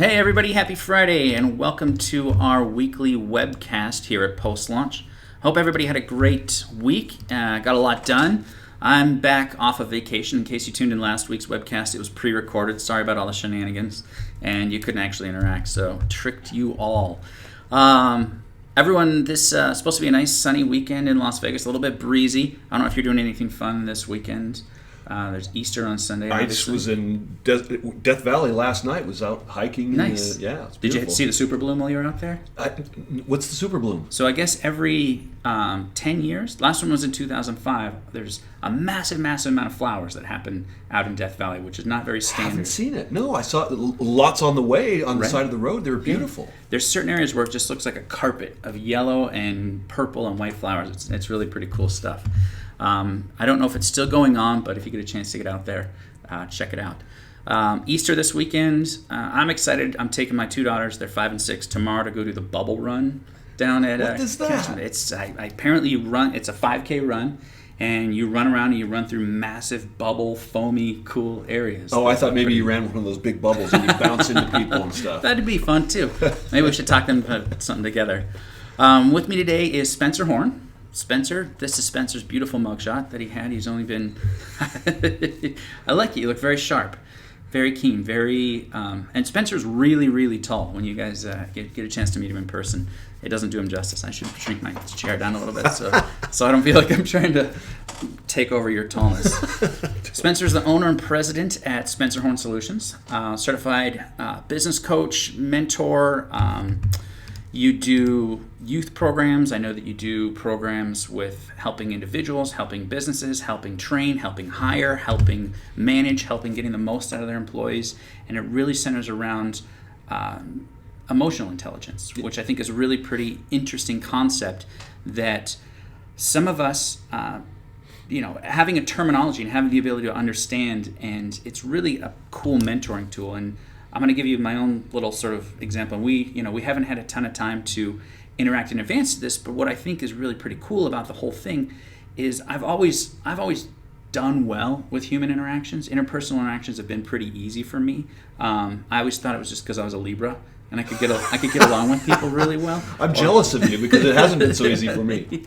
Hey everybody, happy Friday and welcome to our weekly webcast here at Post Launch. Hope everybody had a great week, got a lot done. I'm back off of vacation. In case you tuned in last week's webcast, it was pre-recorded. Sorry about all the shenanigans and you couldn't actually interact, so tricked you all. Everyone, this is supposed to be a nice sunny weekend in Las Vegas, a little bit breezy. I don't know if you're doing anything fun this weekend. There's Easter on Sunday. I just was in Death Valley last night. Was out hiking. Nice. Yeah, it's Did beautiful. you see the super bloom while you were out there? What's the super bloom? So I guess every 10 years, last one was in 2005, there's a massive amount of flowers that happen out in Death Valley, which is not very I standard. haven't seen it. No, I saw lots on the way on the Right. side of the road. They were beautiful. There's certain areas where it just looks like a carpet of yellow and purple and white flowers. It's really pretty cool stuff. I don't know if it's still going on, but if you get a chance to get out there, check it out. Easter this weekend, I'm excited. I'm taking my two daughters, they're 5 and 6, tomorrow to go do the bubble run down at What is that? Catchment. It's apparently you run. It's a 5K run, and you run around and you run through massive bubble, foamy, cool areas. Oh, I thought maybe you ran one of those big bubbles and you bounce into people and stuff. That'd be fun too. Maybe we should talk them put something together. With me today is Spencer Horn. Spencer, this is Spencer's beautiful mugshot that he had. He's only been... I like it. You look very sharp, very keen, very... and Spencer's really, really tall. When you guys get a chance to meet him in person, it doesn't do him justice. I should shrink my chair down a little bit so I don't feel like I'm trying to take over your tallness. Spencer's the owner and president at Spencer Horn Solutions, certified business coach, mentor. You do youth programs. I know that you do programs with helping individuals, helping businesses, helping train, helping hire, helping manage, helping getting the most out of their employees. And it really centers around emotional intelligence, which I think is a really pretty interesting concept that some of us, having a terminology and having the ability to understand, and it's really a cool mentoring tool. And I'm going to give you my own little sort of example. We haven't had a ton of time to interact in advance of this, but what I think is really pretty cool about the whole thing is I've always done well with human interactions. Interpersonal interactions have been pretty easy for me. I always thought it was just because I was a Libra and I could get along with people really well. I'm jealous of you because it hasn't been so easy for me.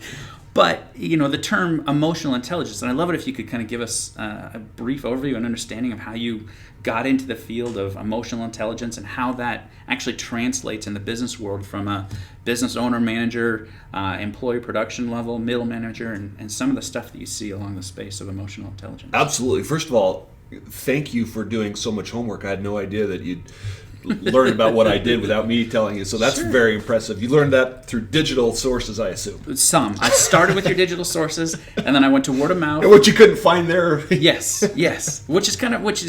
But, the term emotional intelligence, and I love it if you could kind of give us a brief overview and understanding of how you got into the field of emotional intelligence and how that actually translates in the business world from a business owner, manager, employee production level, middle manager, and some of the stuff that you see along the space of emotional intelligence. Absolutely. First of all, thank you for doing so much homework. I had no idea that you'd learn about what I did without me telling you. So that's Sure. very impressive. You learned that through digital sources, I assume. Some. I started with your digital sources, and then I went to word of mouth. And what you couldn't find there. Yes. Which is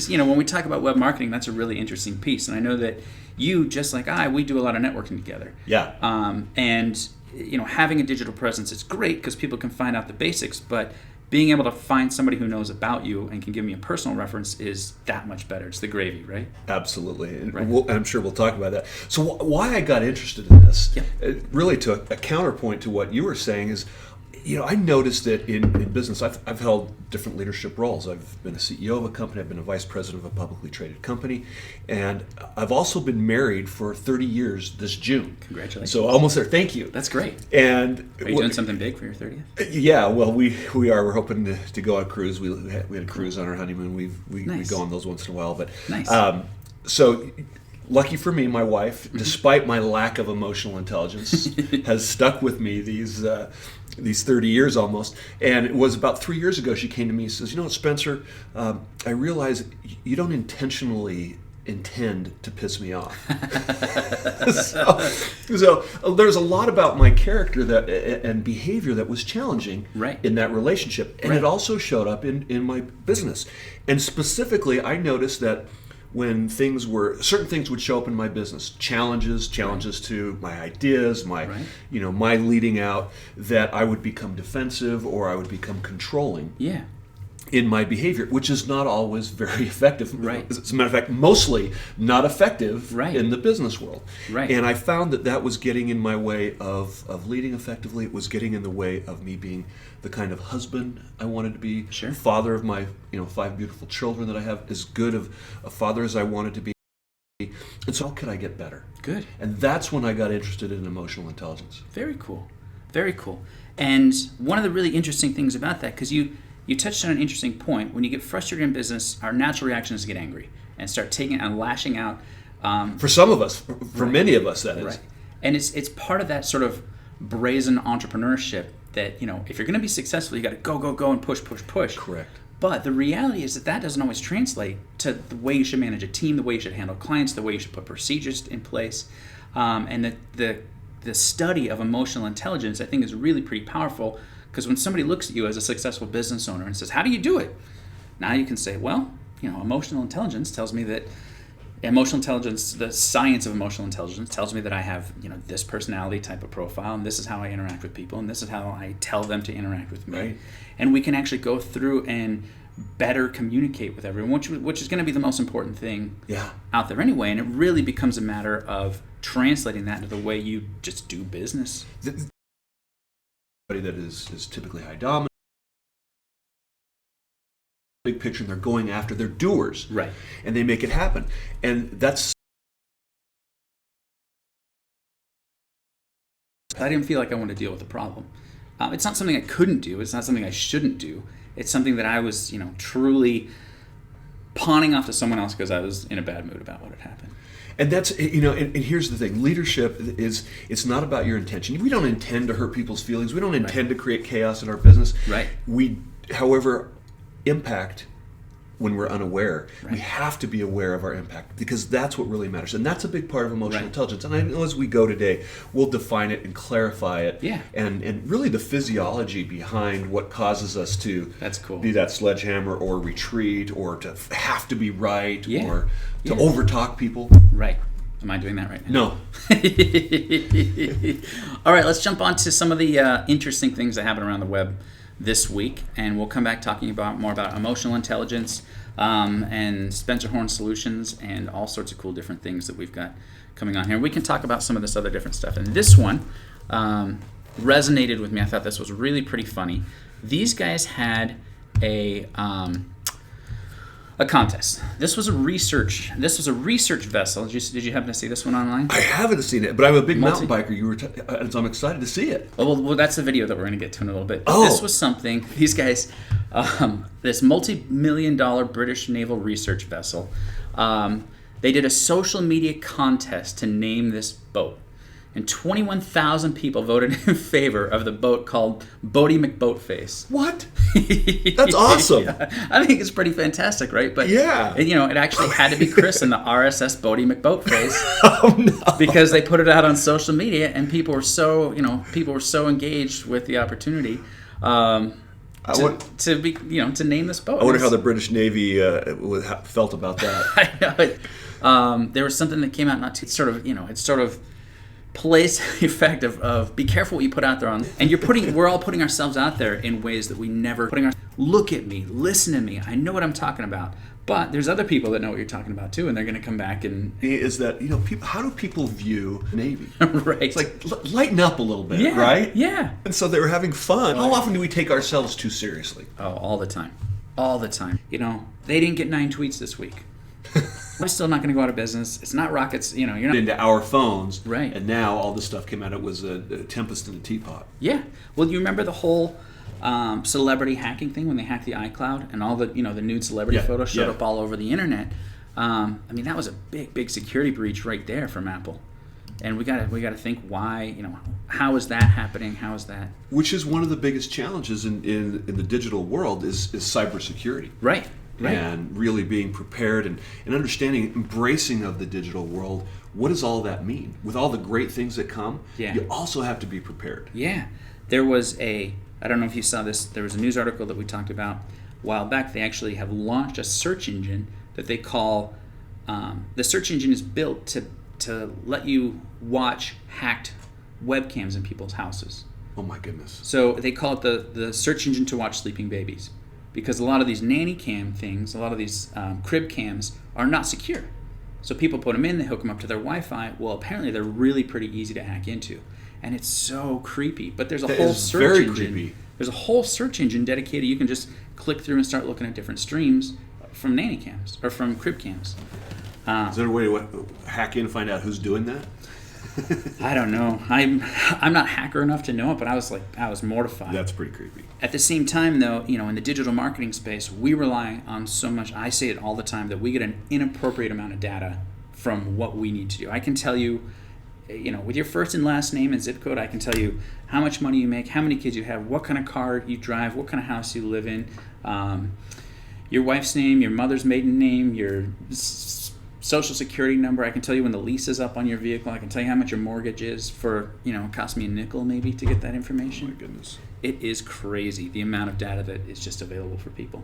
when we talk about web marketing, that's a really interesting piece. And I know that you, just like we do a lot of networking together. Yeah. And having a digital presence is great because people can find out the basics, but being able to find somebody who knows about you and can give me a personal reference is that much better. It's the gravy, right? Absolutely. And Right. I'm sure we'll talk about that. So why I got interested in this, Yep. really to a counterpoint to what you were saying is, I noticed that in business, I've held different leadership roles. I've been a CEO of a company. I've been a vice president of a publicly traded company. And I've also been married for 30 years this June. Congratulations. So almost there. Thank you. That's great. And Are you doing something big for your 30th? Yeah, well, we are. We're hoping to go on a cruise. We had a cruise on our honeymoon. We Nice. go on those once in a while. But Nice. So lucky for me, my wife, despite my lack of emotional intelligence, has stuck with me these 30 years almost. And it was about 3 years ago she came to me and says, Spencer, I realize you don't intentionally intend to piss me off. so there's a lot about my character and behavior that was challenging Right. in that relationship. And Right. it also showed up in my business. And specifically, I noticed that when certain things would show up in my business, challenges to my ideas, my leading out, that I would become defensive or I would become controlling. Yeah. In my behavior, which is not always very effective. Right. As a matter of fact, mostly not effective Right. in the business world. Right. And I found that was getting in my way of leading effectively. It was getting in the way of me being the kind of husband I wanted to be, Sure. father of my 5 beautiful children that I have, as good of a father as I wanted to be. And so how could I get better? Good. And that's when I got interested in emotional intelligence. Very cool. Very cool. And one of the really interesting things about that, because you touched on an interesting point. When you get frustrated in business, our natural reaction is to get angry and start taking and lashing out. For some of us, for many of us, that is. Right. And it's part of that sort of brazen entrepreneurship that, if you're going to be successful, you got to go and push. Correct. But the reality is that doesn't always translate to the way you should manage a team, the way you should handle clients, the way you should put procedures in place. And the study of emotional intelligence, I think, is really pretty powerful, because when somebody looks at you as a successful business owner and says, how do you do it? Now you can say, well, emotional intelligence tells me that emotional intelligence, the science of emotional intelligence tells me that I have, this personality type of profile, and this is how I interact with people, and this is how I tell them to interact with me. Right. And we can actually go through and better communicate with everyone, which is going to be the most important thing out there anyway. And it really becomes a matter of translating that into the way you just do business. Somebody that is typically high dominant, big picture, and they're going after, they're doers. Right. And they make it happen. And that's... I didn't feel like I wanted to deal with the problem. It's not something I couldn't do. It's not something I shouldn't do. It's something that I was, truly pawning off to someone else because I was in a bad mood about what had happened. And that's, and here's the thing. Leadership it's not about your intention. We don't intend to hurt people's feelings. We don't intend to create chaos in our business. Right. We, however, impact when we're unaware. Right. We have to be aware of our impact, because that's what really matters. And that's a big part of emotional Right. intelligence. And I know as we go today, we'll define it and clarify it. Yeah. And really the physiology behind what causes us to That's cool. be that sledgehammer or retreat or to have to be right Yeah. or to overtalk people. Right. Am I doing that right now? No. All right, let's jump on to some of the interesting things that happen around the web this week, and we'll come back talking more about emotional intelligence and Spencer Horn solutions and all sorts of cool different things that we've got coming on here. We can talk about some of this other different stuff. And this one resonated with me. I thought this was really pretty funny. These guys had a contest. This was a research vessel. Did you happen to see this one online? I haven't seen it, but I'm a big mountain biker. So I'm excited to see it. Well, that's the video that we're going to get to in a little bit. Oh. This was something, these guys, this multi-million-dollar British naval research vessel, they did a social media contest to name this boat. And 21,000 people voted in favor of the boat called Boaty McBoatface. What? That's awesome. Yeah. I think it's pretty fantastic, right? But yeah, it actually had to be christened the RSS Boaty McBoatface. Oh no! Because they put it out on social media, and people were so engaged with the opportunity to name this boat. I wonder how the British Navy felt about that. I know. There was something that came out it sort of plays the effect of be careful what you put out there on, and we're all putting ourselves out there in ways that we never look at me, listen to me, I know what I'm talking about. But there's other people that know what you're talking about too, and they're going to come back and is that people, how do people view the Navy? Right. It's like lighten up a little bit, yeah, right? Yeah. And so they were having fun. Right. How often do we take ourselves too seriously? Oh, all the time. All the time. They didn't get 9 tweets this week. We're still not going to go out of business. It's not rockets. You're not into our phones, right? And now all this stuff came out. It was a tempest in a teapot. Yeah. Well, you remember the whole celebrity hacking thing when they hacked the iCloud and all the the nude celebrity photos showed up all over the internet. That was a big security breach right there from Apple. And we got to think why. How is that happening? How is that? Which is one of the biggest challenges in the digital world is cybersecurity. Right. Right. And really being prepared and understanding, embracing of the digital world. What does all that mean? With all the great things that come, you also have to be prepared. Yeah. There was I don't know if you saw this, there was a news article that we talked about a while back. They actually have launched a search engine that they call, the search engine is built to let you watch hacked webcams in people's houses. Oh my goodness. So they call it the search engine to watch sleeping babies. Because a lot of these nanny cam things, a lot of these crib cams are not secure. So people put them in, they hook them up to their Wi-Fi. Well, apparently they're really pretty easy to hack into. And it's so creepy. But there's a whole search engine. Creepy. There's a whole search engine dedicated. You can just click through and start looking at different streams from nanny cams or from crib cams. Is there a way to hack in and find out who's doing that? I don't know. I'm not hacker enough to know it, but I was mortified. That's pretty creepy. At the same time, though, in the digital marketing space, we rely on so much. I say it all the time that we get an inappropriate amount of data from what we need to do. I can tell you, with your first and last name and zip code, I can tell you how much money you make, how many kids you have, what kind of car you drive, what kind of house you live in, your wife's name, your mother's maiden name, your social security number. I can tell you when the lease is up on your vehicle. I can tell you how much your mortgage is for, it cost me a nickel maybe to get that information. Oh my goodness. It is crazy, the amount of data that is just available for people.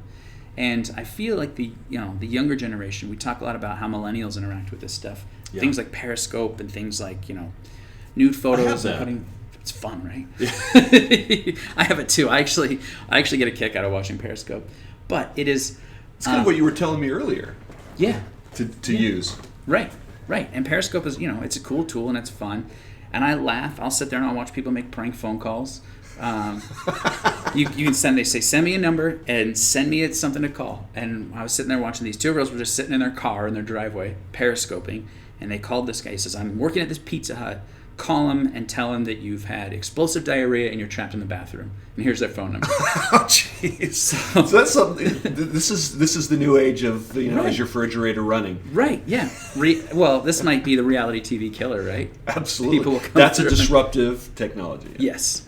And I feel like the younger generation, we talk a lot about how millennials interact with this stuff. Yeah. Things like Periscope and things like, nude photos and putting. It's fun, right? Yeah. I have it too. I actually get a kick out of watching Periscope. But it is. It's kind of what you were telling me earlier. Yeah. To use. Right. And Periscope is, it's a cool tool and it's fun. And I laugh. I'll sit there and I'll watch people make prank phone calls. You can send me a number and send me something to call. And I was sitting there watching these two girls were just sitting in their car in their driveway, periscoping, and they called this guy. He says, I'm working at this Pizza Hut. Call him and tell him that you've had explosive diarrhea and you're trapped in the bathroom. And here's their phone number. Oh, jeez. So that's something. This is the new age of right. Is your refrigerator running? Right. Yeah. Well, this might be the reality TV killer, right? Absolutely. People will come That's a disruptive technology. Yes.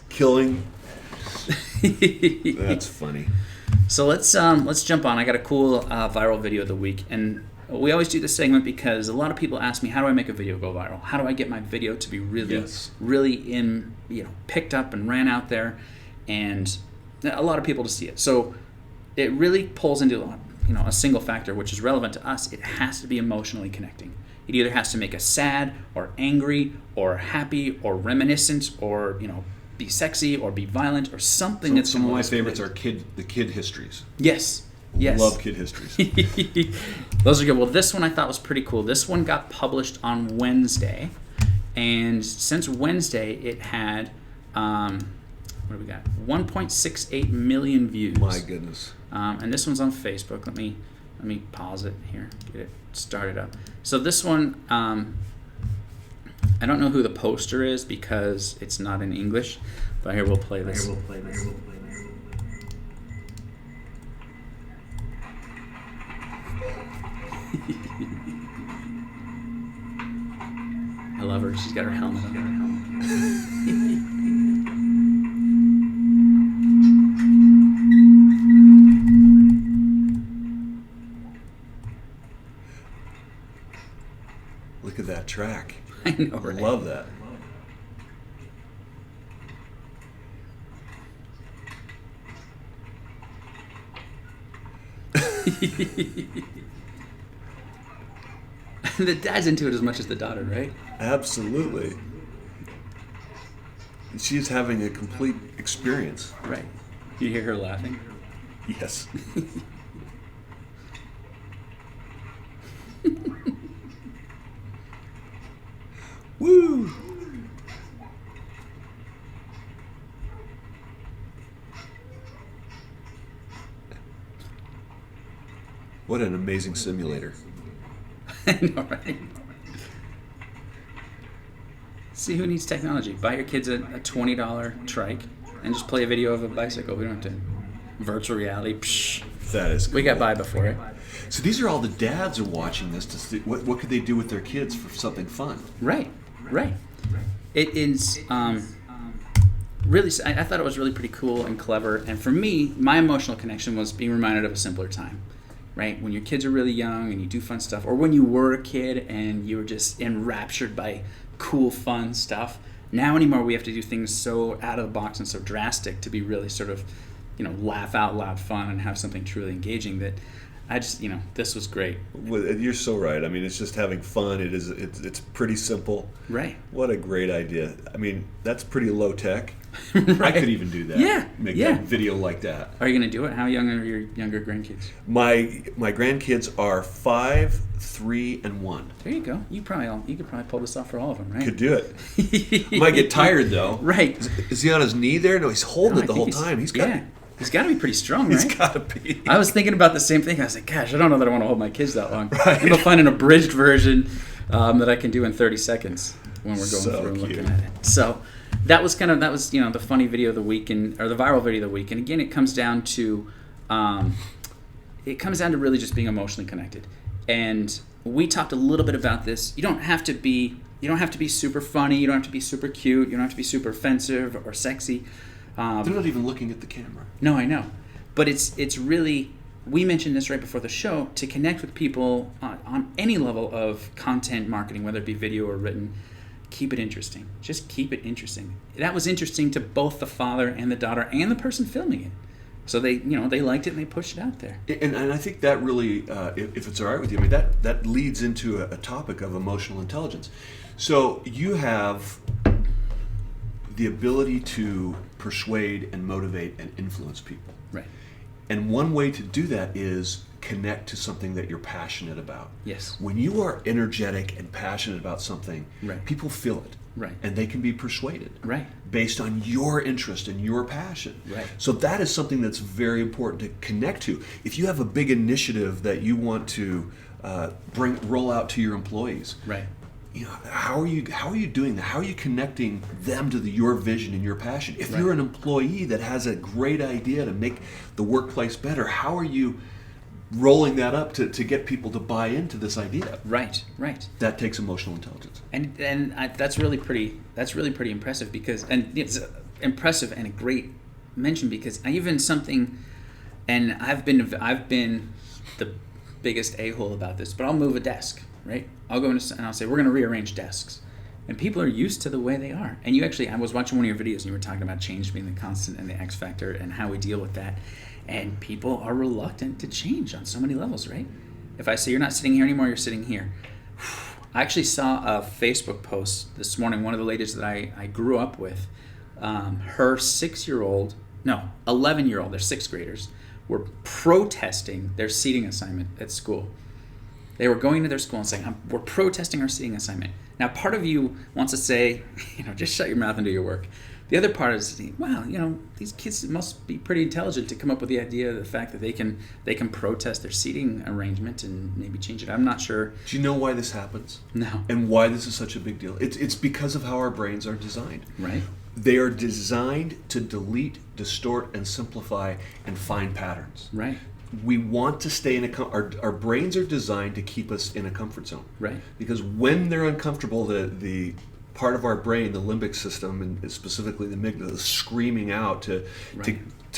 Killing. That's funny. So let's jump on. I got a cool viral video of the week, and we always do this segment because a lot of people ask me, how do I make a video go viral? How do I get my video to be really picked up and ran out there, and a lot of people to see it? So it really pulls into a single factor, which is relevant to us. It has to be emotionally connecting. It either has to make us sad or angry or happy or reminiscent or be sexy or be violent or something. That's some of my favorites are the kid histories. Yes. Love kid histories. Those are good. Well, this one I thought was pretty cool. This one got published on Wednesday, and since Wednesday it had what do we got? 1.68 million views. My goodness. And this one's on Facebook. Let me pause it here. Get it started up. So this one, I don't know who the poster is because it's not in English, but here we'll play this. I love her. She's got her helmet on. Look at that track. I know, right? I love that. The dad's into it as much as the daughter, right? Absolutely. She's having a complete experience. Right. You hear her laughing? Yes. Woo! What an amazing simulator. I know, right? See, who needs technology? Buy your kids a $20 trike and just play a video of a bicycle. We don't have to. Virtual reality. Psh. That is cool. We got by before it. So these are all the dads are watching this to see what could they do with their kids for something fun. Right. It is really. I thought it was really pretty cool and clever. And for me, my emotional connection was being reminded of a simpler time. Right? When your kids are really young and you do fun stuff, or when you were a kid and you were just enraptured by cool, fun stuff. Now anymore, we have to do things so out of the box and so drastic to be really sort of, laugh out loud fun and have something truly engaging that I just, this was great. Well, you're so right. I mean, it's just having fun. It's pretty simple. Right. What a great idea. I mean, that's pretty low tech. Right. I could even do that. Yeah. Make that video like that. Are you going to do it? How young are your younger grandkids? My grandkids are 5, 3, and 1. There you go. You could probably pull this off for all of them, right? Could do it. Might get tired though. Right. Is he on his knee there? No, he's holding it the whole time. He's got He's got to be pretty strong, right? He's got to be. I was thinking about the same thing. I was like, gosh, I don't know that I want to hold my kids that long. Right. I'm going to find an abridged version that I can do in 30 seconds when we're going through and looking at it. So that was the funny video of the week, or the viral video of the week. And again, it comes down to really just being emotionally connected. And we talked a little bit about this. You don't have to be super funny. You don't have to be super cute. You don't have to be super offensive or sexy. They're not even looking at the camera. No, I know. But it's really, we mentioned this right before the show, to connect with people on any level of content marketing, whether it be video or written. Keep it interesting. Just keep it interesting. That was interesting to both the father and the daughter and the person filming it. So they liked it and they pushed it out there. And I think that really, if it's all right with you, I mean, that leads into a topic of emotional intelligence. So you have the ability to persuade and motivate and influence people. Right. And one way to do that is connect to something that you're passionate about. Yes. When you are energetic and passionate about something, right, people feel it. Right. And they can be persuaded. Right. Based on your interest and your passion. Right. So that is something that's very important to connect to. If you have a big initiative that you want to roll out to your employees, right, how are you doing that? How are you connecting them to your vision and your passion? If right, you're an employee that has a great idea to make the workplace better, how are you rolling that up to get people to buy into this idea? Right, right. That takes emotional intelligence. That's really pretty impressive, because, and it's impressive and a great mention, because I've been the biggest a-hole about this, but I'll move a desk, right? I'll go in and I'll say, we're going to rearrange desks. And people are used to the way they are. And I was watching one of your videos and you were talking about change being the constant and the X factor and how we deal with that. And people are reluctant to change on so many levels, right? If I say, you're not sitting here anymore, you're sitting here. I actually saw a Facebook post this morning, one of the ladies that I grew up with, her 11-year-old, they're sixth graders, were protesting their seating assignment at school. They were going to their school and saying, we're protesting our seating assignment. Now, part of you wants to say, just shut your mouth and do your work. The other part is, wow, these kids must be pretty intelligent to come up with the idea of the fact that they can protest their seating arrangement and maybe change it. I'm not sure. Do you know why this happens? No. And why this is such a big deal? It's because of how our brains are designed. Right. They are designed to delete, distort, and simplify and find patterns. Right. We want to stay in our brains are designed to keep us in a comfort zone. Right. Because when they're uncomfortable, the part of our brain, the limbic system, and specifically the amygdala, is screaming out to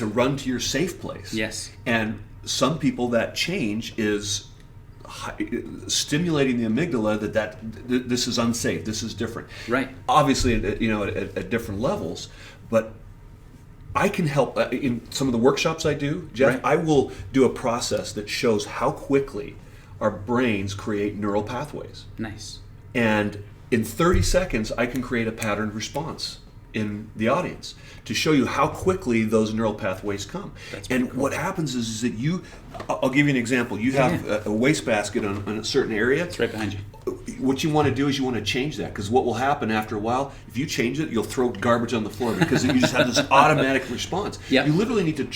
run to your safe place. Yes. And some people, that change is stimulating the amygdala that this is unsafe, this is different. Right. Obviously, at different levels, but I can help in some of the workshops I do, Jeff. Right. I will do a process that shows how quickly our brains create neural pathways. Nice. And in 30 seconds, I can create a patterned response in the audience to show you how quickly those neural pathways come. And cool. What happens is that I'll give you an example. You have a wastebasket on a certain area. It's right behind you. What you want to do is you want to change that, because what will happen after a while, if you change it, you'll throw garbage on the floor because you just have this automatic response. Yep. You literally need to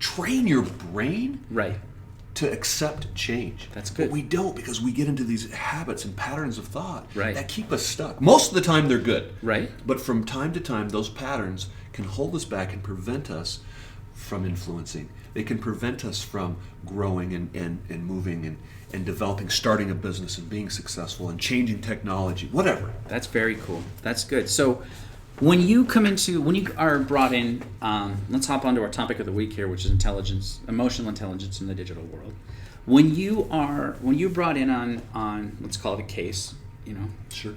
train your brain right to accept change. That's good. But we don't, because we get into these habits and patterns of thought that keep us stuck. Most of the time they're good. Right. But from time to time, those patterns can hold us back and prevent us from influencing. They can prevent us from growing and moving and developing, starting a business and being successful and changing technology, whatever. That's very cool. That's good. So when you are brought in, let's hop onto our topic of the week here, which is emotional intelligence in the digital world. When you're brought in on let's call it a case, Sure.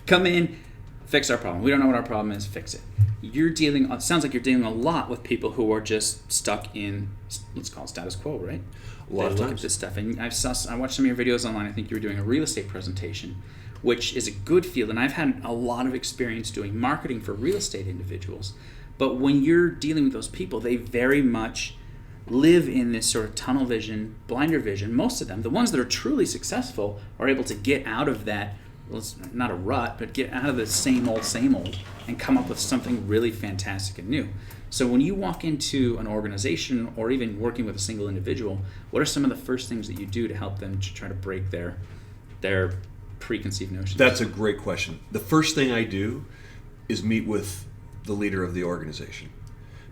come in, fix our problem. We don't know what our problem is, fix it. It sounds like you're dealing a lot with people who are just stuck in, let's call it status quo, right? A lot of look times. at this stuff, and I watched some of your videos online. I think you were doing a real estate presentation, which is a good field, and I've had a lot of experience doing marketing for real estate individuals. But when you're dealing with those people, they very much live in this sort of tunnel vision, blinder vision. Most of them, the ones that are truly successful, are able to get out of that, well, it's not a rut, but get out of the same old, and come up with something really fantastic and new. So when you walk into an organization or even working with a single individual, what are some of the first things that you do to help them to try to break their preconceived notions? That's a great question. The first thing I do is meet with the leader of the organization,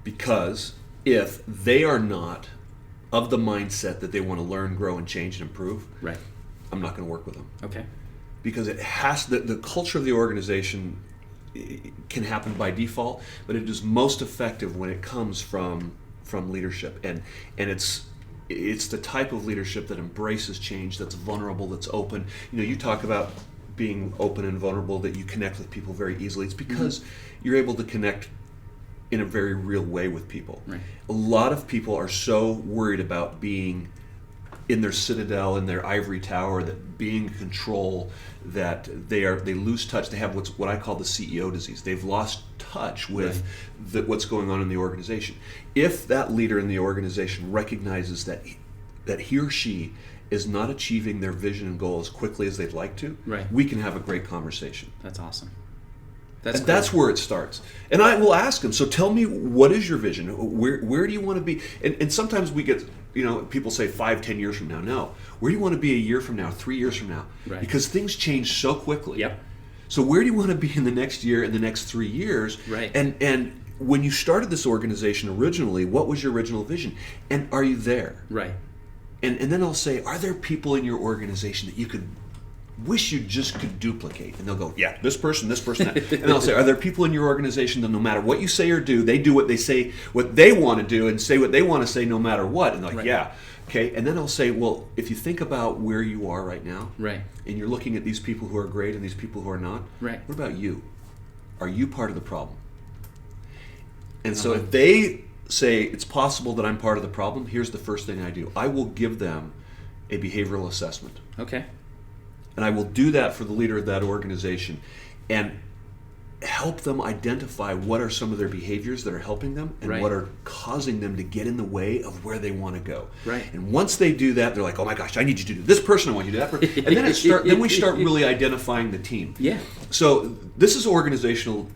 because if they are not of the mindset that they want to learn, grow, and change and improve, right, I'm not going to work with them. Okay. Because it has the culture of the organization can happen by default, but it is most effective when it comes from leadership, and it's the type of leadership that embraces change, that's vulnerable, that's open. You talk about being open and vulnerable, that you connect with people very easily. It's because you're able to connect in a very real way with people. Right. A lot of people are so worried about being in their citadel, in their ivory tower, that being in control, that they lose touch. They have what I call the CEO disease. They've lost touch with what's going on in the organization. If that leader in the organization recognizes that he or she is not achieving their vision and goal as quickly as they'd like to, we can have a great conversation. That's awesome. That's where it starts. And I will ask them, so tell me, what is your vision? Where do you want to be? And sometimes we get, people say 5-10 years from now. No. Where do you want to be a year from now, 3 years from now? Right. Because things change so quickly. Yep. So where do you want to be in the next year, in the next 3 years? Right. And when you started this organization originally, what was your original vision? And are you there? Right. And then I'll say, are there people in your organization that you could wish you just could duplicate? And they'll go, yeah, this person, that. And I'll say, are there people in your organization that no matter what you say or do, they do what they say, what they want to do, and say what they want to say no matter what? And they're like, yeah. Okay. And then I'll say, well, if you think about where you are right now, and you're looking at these people who are great and these people who are not, what about you? Are you part of the problem? And so if they say it's possible that I'm part of the problem, here's the first thing I do. I will give them a behavioral assessment. Okay. And I will do that for the leader of that organization and help them identify what are some of their behaviors that are helping them and what are causing them to get in the way of where they want to go. Right. And once they do that, they're like, oh my gosh, I need you to do this person, I want you to do that person. And then we start really identifying the team. Yeah. So this is organizational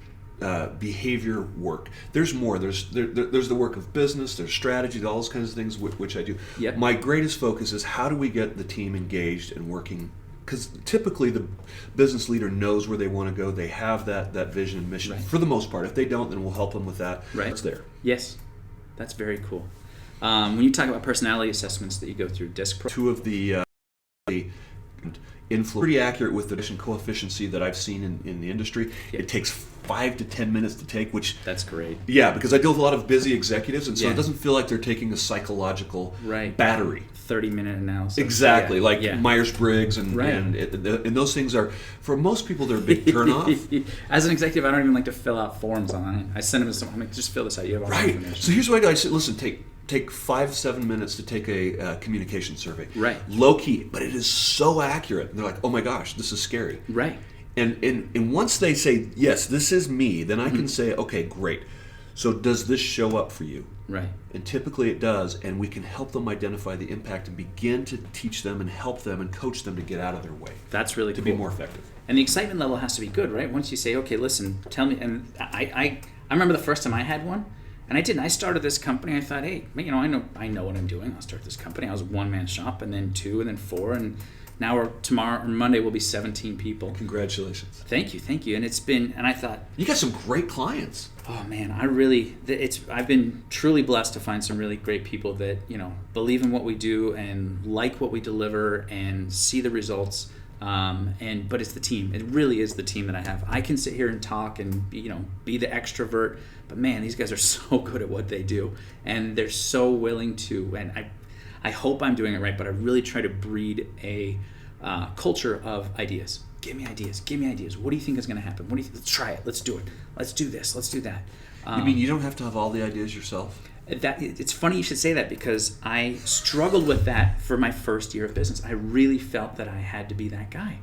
behavior work. There's more. There's the work of business, there's strategy, all those kinds of things which I do. Yep. My greatest focus is how do we get the team engaged and working, because typically the business leader knows where they want to go. They have that vision and mission for the most part. If they don't, then we'll help them with that. It's there. Yes. That's very cool. When you talk about personality assessments that you go through, DISC. Two of the influence, pretty accurate with the coefficient that I've seen in the industry. It takes 5 to 10 minutes to take, which that's great. Yeah, because I deal with a lot of busy executives, and so it doesn't feel like they're taking a psychological battery. 30-minute analysis. Exactly, Myers-Briggs and those things are, for most people, they're a big turnoff. As an executive, I don't even like to fill out forms online. I send them to someone. I'm like, just fill this out. You have all the information. So here's what I do. I say, listen, take 5-7 minutes to take a communication survey. Low key, but it is so accurate. And they're like, oh my gosh, this is scary. And once they say, yes, this is me, then I can say, okay, great. So does this show up for you? And typically it does, and we can help them identify the impact and begin to teach them and help them and coach them to get out of their way. That's really cool. To be more effective. And the excitement level has to be good, right? Once you say, okay, listen, tell me. And I remember the first time I had one, and I didn't. I started this company. I thought, hey, I know what I'm doing. I'll start this company. I was a one-man shop, and then 2, and then 4, and now tomorrow or Monday will be 17 people. Congratulations. Thank you. And it's been, and I thought, you got some great clients. Oh man, I've been truly blessed to find some really great people that, believe in what we do and like what we deliver and see the results. But it's the team. It really is the team that I have. I can sit here and talk and be the extrovert, but man, these guys are so good at what they do, and they're so willing to. And I hope I'm doing it right, but I really try to breed a culture of ideas. Give me ideas. What do you think is going to happen? Let's try it. Let's do it. Let's do this. Let's do that. You mean you don't have to have all the ideas yourself? It's funny you should say that, because I struggled with that for my first year of business. I really felt that I had to be that guy,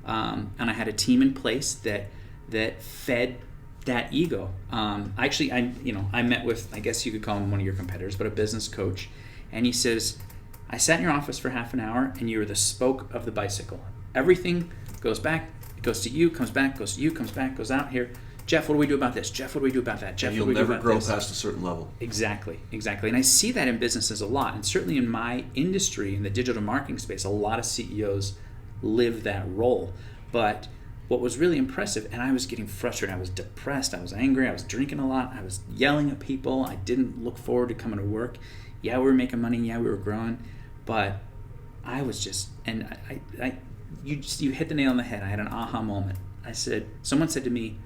and I had a team in place that fed that ego. Actually, I met with, I guess you could call him one of your competitors, but a business coach, and he says, I sat in your office for half an hour, and you were the spoke of the bicycle. Everything goes back, it goes to you, comes back, goes to you, comes back, goes out here. Jeff, what do we do about this? Jeff, what do we do about that? Jeff, And what you'll do we do never about grow this? past a certain level. Exactly. And I see that in businesses a lot. And certainly in my industry, in the digital marketing space, a lot of CEOs live that role. But what was really impressive, and I was getting frustrated, I was depressed, I was angry, I was drinking a lot, I was yelling at people, I didn't look forward to coming to work. Yeah, we were making money, yeah, we were growing, but I was just, and you hit the nail on the head. I had an aha moment. Someone said to me,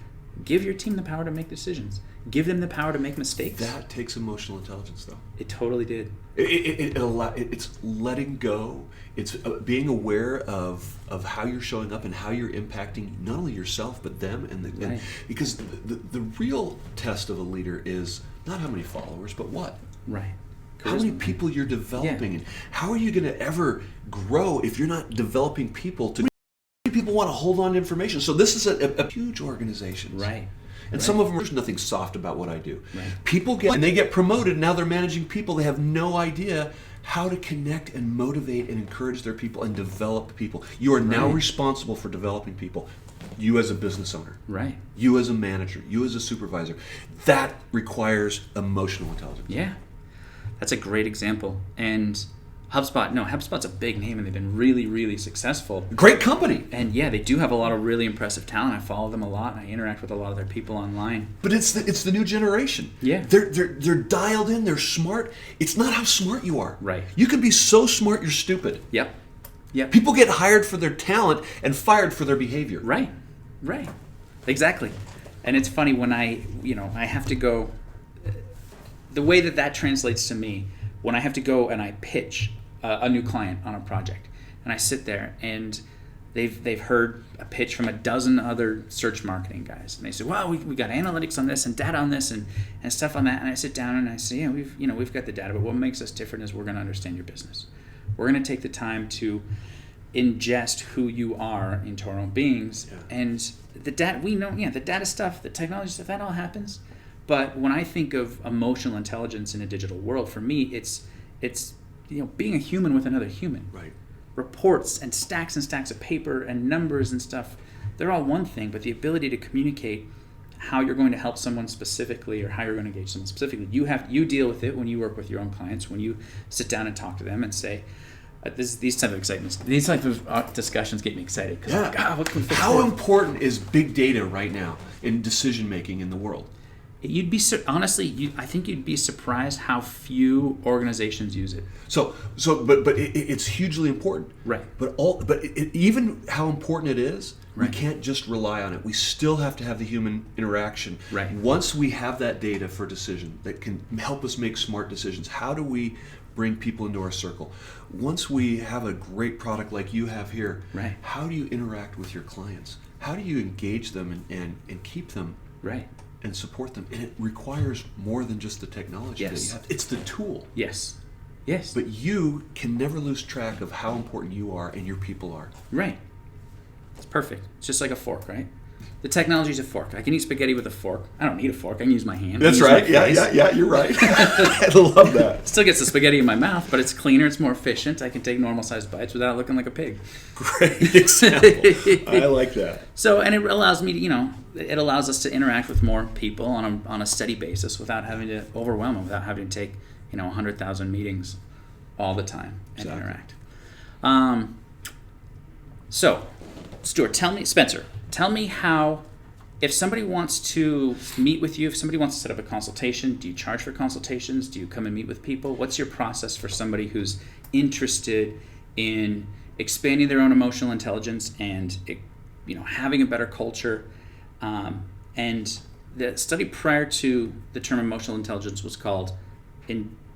give your team the power to make decisions. Give them the power to make mistakes. That takes emotional intelligence, though. It totally did. It's letting go. It's being aware of how you're showing up and how you're impacting not only yourself but them. And because the real test of a leader is not how many followers, but what. Right. How many people you're developing, and how are you going to ever grow if you're not developing people to? People want to hold on to information. So this is a huge organization. Right. And some of them, there's nothing soft about what I do. Right. People get promoted, now they're managing people. They have no idea how to connect and motivate and encourage their people and develop people. You are now responsible for developing people. You as a business owner. Right. You as a manager. You as a supervisor. That requires emotional intelligence. Yeah. That's a great example. And HubSpot's a big name, and they've been really, really successful. Great company. And yeah, they do have a lot of really impressive talent. I follow them a lot, and I interact with a lot of their people online. But it's the new generation. Yeah. They're dialed in, they're smart. It's not how smart you are. Right. You can be so smart you're stupid. Yep. People get hired for their talent and fired for their behavior. Right. Exactly. And it's funny when I have to go, the way that translates to me, when I have to go and I pitch a new client on a project, and I sit there and they've heard a pitch from a dozen other search marketing guys, and they say, "Well, we got analytics on this and data on this and stuff on that." And I sit down and I say, "Yeah, we've got the data, but what makes us different is we're going to understand your business. We're going to take the time to ingest who you are into our own beings, and the data we know, the data stuff, the technology stuff, that all happens." But when I think of emotional intelligence in a digital world, for me, it's being a human with another human. Right. Reports and stacks of paper and numbers and stuff, they're all one thing, but the ability to communicate how you're going to help someone specifically or how you're going to engage someone specifically, you deal with it when you work with your own clients, when you sit down and talk to them and say, these type of discussions get me excited because I'm like, what can we fix? How important is big data right now in decision making in the world? You'd be honestly, I think you'd be surprised how few organizations use it. But it's hugely important. Right. But even how important it is, we can't just rely on it. We still have to have the human interaction. Right. Once we have that data for decision that can help us make smart decisions, how do we bring people into our circle? Once we have a great product like you have here, how do you interact with your clients? How do you engage them and keep them? Right. And support them, and it requires more than just the technology that you have. It's the tool. Yes. But you can never lose track of how important you are and your people are. Right. It's perfect. It's just like a fork, right? The technology's a fork. I can eat spaghetti with a fork. I don't need a fork. I can use my hand. That's right. Yeah, you're right. I love that. Still gets the spaghetti in my mouth, but it's cleaner. It's more efficient. I can take normal-sized bites without looking like a pig. Great example. I like that. So, and it allows me to, it allows us to interact with more people on a steady basis without having to overwhelm them, without having to take 100,000 meetings all the time and interact. So, Spencer, tell me how, if somebody wants to meet with you, if somebody wants to set up a consultation, do you charge for consultations? Do you come and meet with people? What's your process for somebody who's interested in expanding their own emotional intelligence and having a better culture? And the study prior to the term emotional intelligence was called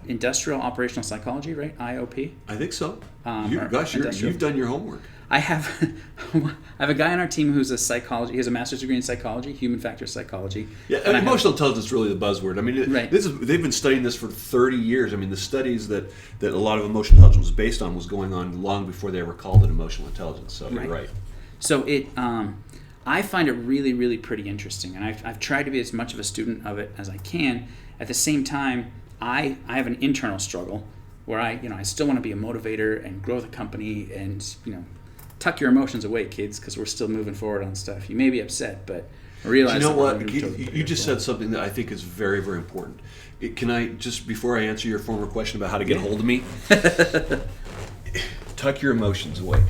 Industrial Operational Psychology, right? IOP? I think so. You've done your homework. I have a guy on our team who's a psychology. He has a master's degree in psychology, human factors psychology. Yeah, emotional intelligence is really the buzzword. I mean, they've been studying this for 30 years. I mean, the studies that a lot of emotional intelligence was based on was going on long before they ever called it emotional intelligence. So you're right. So I find it really, really pretty interesting, and I've tried to be as much of a student of it as I can. At the same time, I have an internal struggle where I still want to be a motivator and grow the company and tuck your emotions away, kids, because we're still moving forward on stuff. You may be upset, but I realize. You know what? that You just said something that I think is very, very important. Can I just, before I answer your former question about how to get hold of me, tuck your emotions away.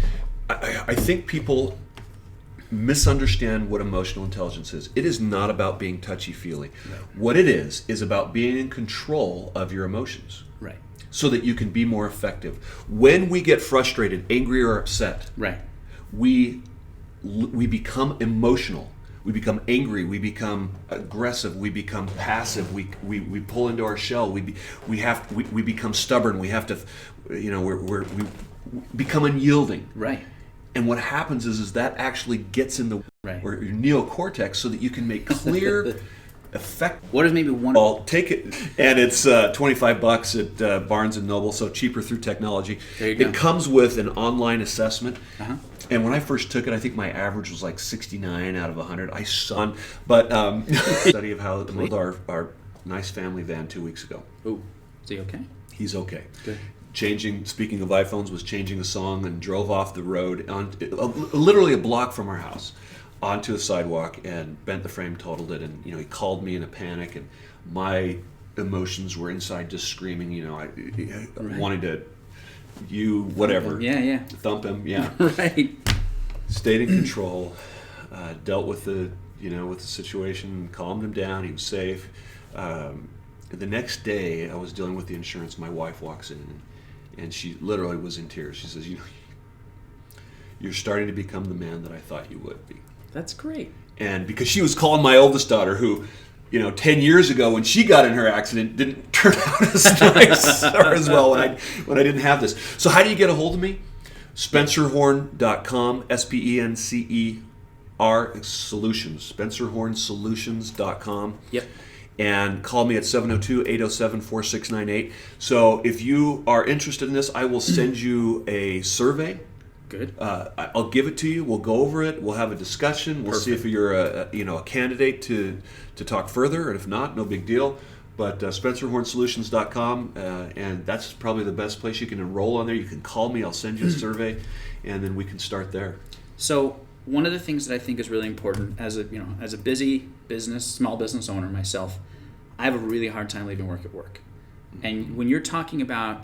I think people misunderstand what emotional intelligence is. It is not about being touchy-feely. Right. What it is about being in control of your emotions. Right. So that you can be more effective. When we get frustrated, angry, or upset, Right. we become emotional. We become angry. We become aggressive. We become passive. We pull into our shell. We become stubborn. We have to, we become unyielding. Right. And what happens is that actually gets in the Right. or your neocortex so that you can make clear, effective. What is maybe one? I'll take it, and it's $25 at Barnes and Noble, so cheaper through technology. There you go. It comes with an online assessment. Uh-huh. And when I first took it, I think my average was like 69 out of 100. I saw, but study of how with our nice family van 2 weeks ago. Oh, is he okay? He's okay. Good. Speaking of iPhones, was changing a song and drove off the road on literally a block from our house onto a sidewalk and bent the frame, totaled it, and he called me in a panic, and my emotions were inside just screaming. I wanted to whatever. Yeah. Thump him. Yeah. Right. Stayed in control. Dealt with the situation, calmed him down. He was safe. The next day, I was dealing with the insurance. My wife walks in, and she literally was in tears. She says, "You're starting to become the man that I thought you would be." That's great. And because she was calling my oldest daughter, who, 10 years ago when she got in her accident, didn't turn out as nice or as well when I didn't have this. So how do you get a hold of me? SpencerHorn.com, SpencerHorn Solutions, SpencerHornSolutions.com. Yep. And call me at 702-807-4698. So if you are interested in this, I will send you a survey. Good. I'll give it to you. We'll go over it. We'll have a discussion. We'll see if you're a candidate to talk further, and if not, no big deal. But SpencerHornSolutions.com, and that's probably the best place you can enroll on there. You can call me. I'll send you a survey, and then we can start there. So one of the things that I think is really important as a busy small business owner myself, I have a really hard time leaving work at work. And when you're talking about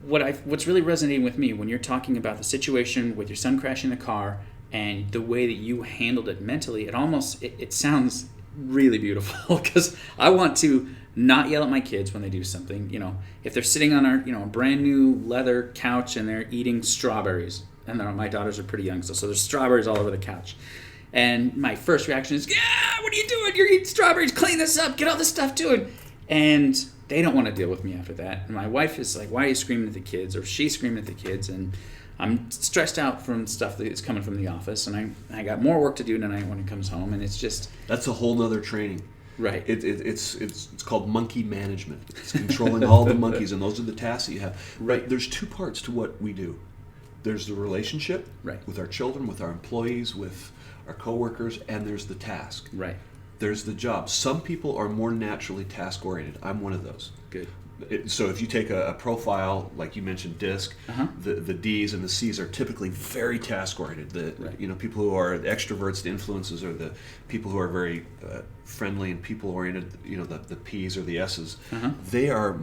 what's really resonating with me, when you're talking about the situation with your son crashing the car and the way that you handled it mentally, it sounds really beautiful, because I want to not yell at my kids when they do something. If they're sitting on our brand new leather couch and they're eating strawberries, and my daughters are pretty young, so there's strawberries all over the couch, and my first reaction is, what are you doing? You're eating strawberries. Clean this up. Get all this stuff to it. And they don't want to deal with me after that. And my wife is like, why are you screaming at the kids? Or she's screaming at the kids. And I'm stressed out from stuff that's coming from the office. And I got more work to do tonight when it comes home. And it's just... That's a whole nother training. Right. It's called monkey management. It's controlling all the monkeys, and those are the tasks that you have. Right. There's two parts to what we do. There's the relationship with our children, with our employees, with our coworkers, and there's the task. Right. There's the job. Some people are more naturally task-oriented. I'm one of those. Good. So if you take a profile, like you mentioned, DISC, the D's and the C's are typically very task-oriented. People who are the extroverts, the influences, or the people who are very friendly and people-oriented, the P's or the S's, they are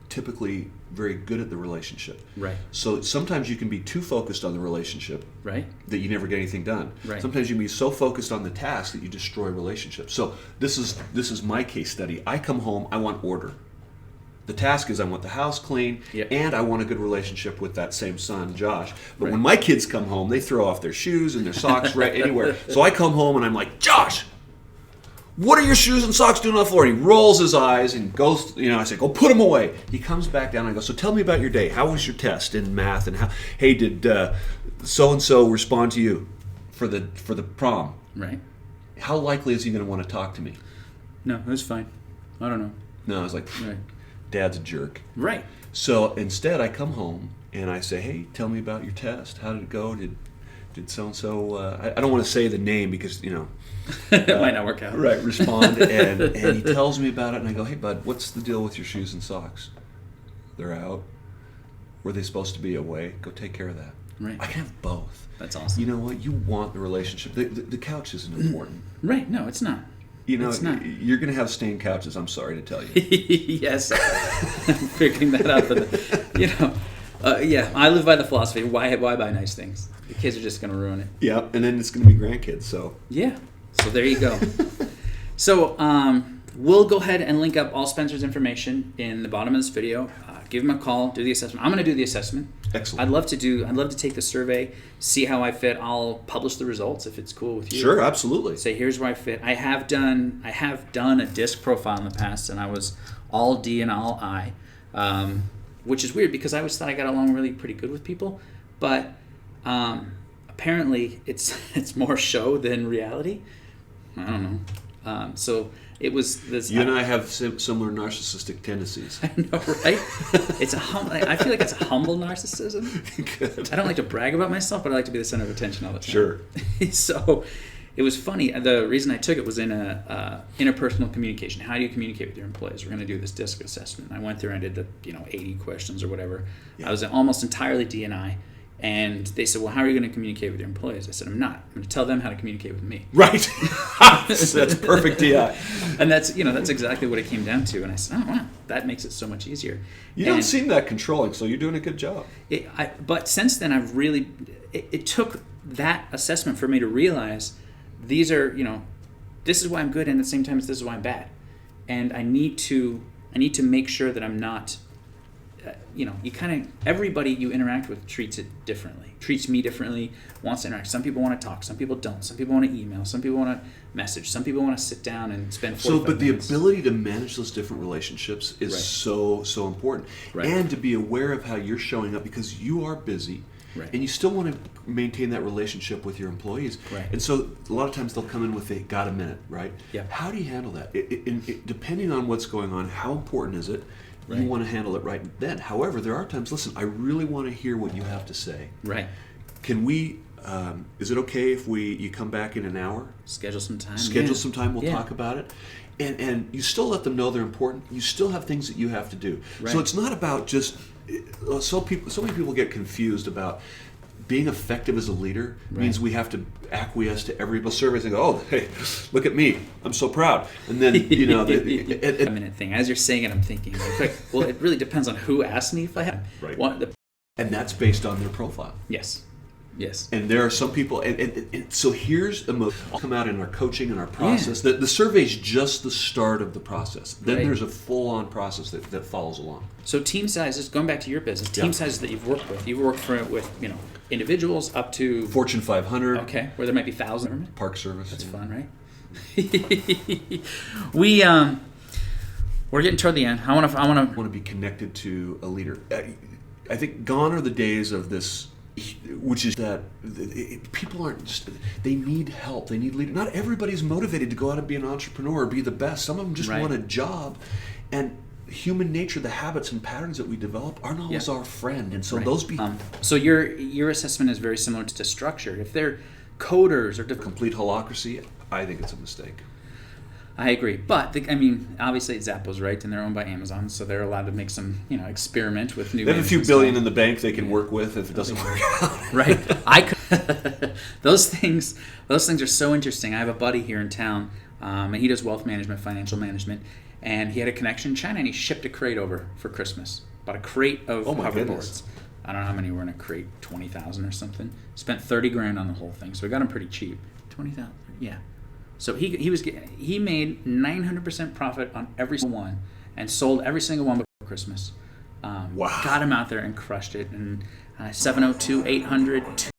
typically very good at the relationship. Right. So sometimes you can be too focused on the relationship that you never get anything done. Right. Sometimes you can be so focused on the task that you destroy relationships. So this is my case study. I come home, I want order. The task is I want the house clean, and I want a good relationship with that same son, Josh. But when my kids come home, they throw off their shoes and their socks right anywhere. So I come home and I'm like, Josh, what are your shoes and socks doing on the floor? And he rolls his eyes and goes, I say, go put them away. He comes back down and I go, so tell me about your day. How was your test in math? And did so-and-so respond to you for the prom? Right. How likely is he going to want to talk to me? No, it was fine. I don't know. No, I was like, Dad's a jerk. Right. So instead I come home and I say, hey, tell me about your test. How did it go? Did so-and-so, I don't want to say the name because, it might not work out. Right, respond. and he tells me about it, and I go, hey, bud, what's the deal with your shoes and socks? They're out. Were they supposed to be away? Go take care of that. Right. I can have both. That's awesome. You know what? You want the relationship. The couch isn't important. Right. No, it's not. You know, It's not. you're going to have stained couches. I'm sorry to tell you. Yes. I'm figuring that out. Yeah, I live by the philosophy, why buy nice things? The kids are just going to ruin it. Yeah, and then it's going to be grandkids, so. Yeah. So there you go. So we'll go ahead and link up all Spencer's information in the bottom of this video. Give him a call, do the assessment. I'm going to do the assessment. Excellent. I'd love to take the survey, see how I fit. I'll publish the results if it's cool with you. Sure, absolutely. Say here's where I fit. I have done a disc profile in the past, and I was all D and all I, which is weird because I always thought I got along really pretty good with people, but apparently it's more show than reality. I don't know. So it was this. You and I have similar narcissistic tendencies. I know, right? I feel like it's a humble narcissism. Good. I don't like to brag about myself, but I like to be the center of attention all the time. Sure. So it was funny. The reason I took it was in a interpersonal communication. How do you communicate with your employees? We're going to do this DISC assessment. I went through and I did the 80 questions or whatever. Yeah. I was almost entirely D&I. And they said, well, how are you going to communicate with your employees? I said, I'm not. I'm going to tell them how to communicate with me. Right. That's perfect DI. And that's exactly what it came down to. And I said, oh, wow, that makes it so much easier. You don't seem that controlling, so you're doing a good job. But since then, I've really, it took that assessment for me to realize these are, this is why I'm good, and at the same time, this is why I'm bad. And I need to make sure that I'm not, everybody you interact with treats it differently, treats me differently, wants to interact. Some people want to talk, some people don't. Some people want to email, some people want to message, some people want to sit down and spend 45 minutes. The ability to manage those different relationships is so important. Right. And to be aware of how you're showing up because you are busy. Right. And you still want to maintain that relationship with your employees. Right. And so a lot of times they'll come in with got a minute, right? Yeah. How do you handle that? Depending on what's going on, how important is it? Right. You want to handle it right then. However, there are times, listen, I really want to hear what you have to say. Right. Can we, is it okay if you come back in an hour? Schedule some time. Some time, we'll talk about it. And you still let them know they're important. You still have things that you have to do. Right. So it's not about just, so many people get confused about being effective as a leader means we have to acquiesce to every survey and go, oh, hey, look at me, I'm so proud. And then, a minute thing. As you're saying it, I'm thinking, well, it really depends on who asked me if I have. Right. And that's based on their profile. Yes. And there are some people, and so here's I'll come out in our coaching and our process. Yeah. The survey's just the start of the process. Then there's a full-on process that follows along. So team sizes, going back to your business, team sizes that you've worked with. You've worked with individuals up to Fortune 500. Okay, where there might be thousands. Park service. That's fun, right? We're getting toward the end. I want to be connected to a leader. I think gone are the days of this, which is that people aren't just, they need help, they need leader. Not everybody's motivated to go out and be an entrepreneur or be the best. Some of them just want a job. And human nature, the habits and patterns that we develop aren't always our friend. And so those people... so your assessment is very similar to structure. If they're coders or... Complete holacracy, I think it's a mistake. I agree, but obviously Zappos, right, and they're owned by Amazon, so they're allowed to make some, experiment with new. They have a few billion in the bank they can work with if it doesn't work out. Right. Those things are so interesting. I have a buddy here in town, and he does wealth management, financial management, and he had a connection in China, and he shipped a crate over for Christmas. Bought a crate of hoverboards. I don't know how many were in a crate, 20,000 or something. Spent $30,000 on the whole thing, so we got them pretty cheap. 20,000, yeah. So he made 900% profit on every single one and sold every single one before Christmas. Wow. Got him out there and crushed it. And 702-800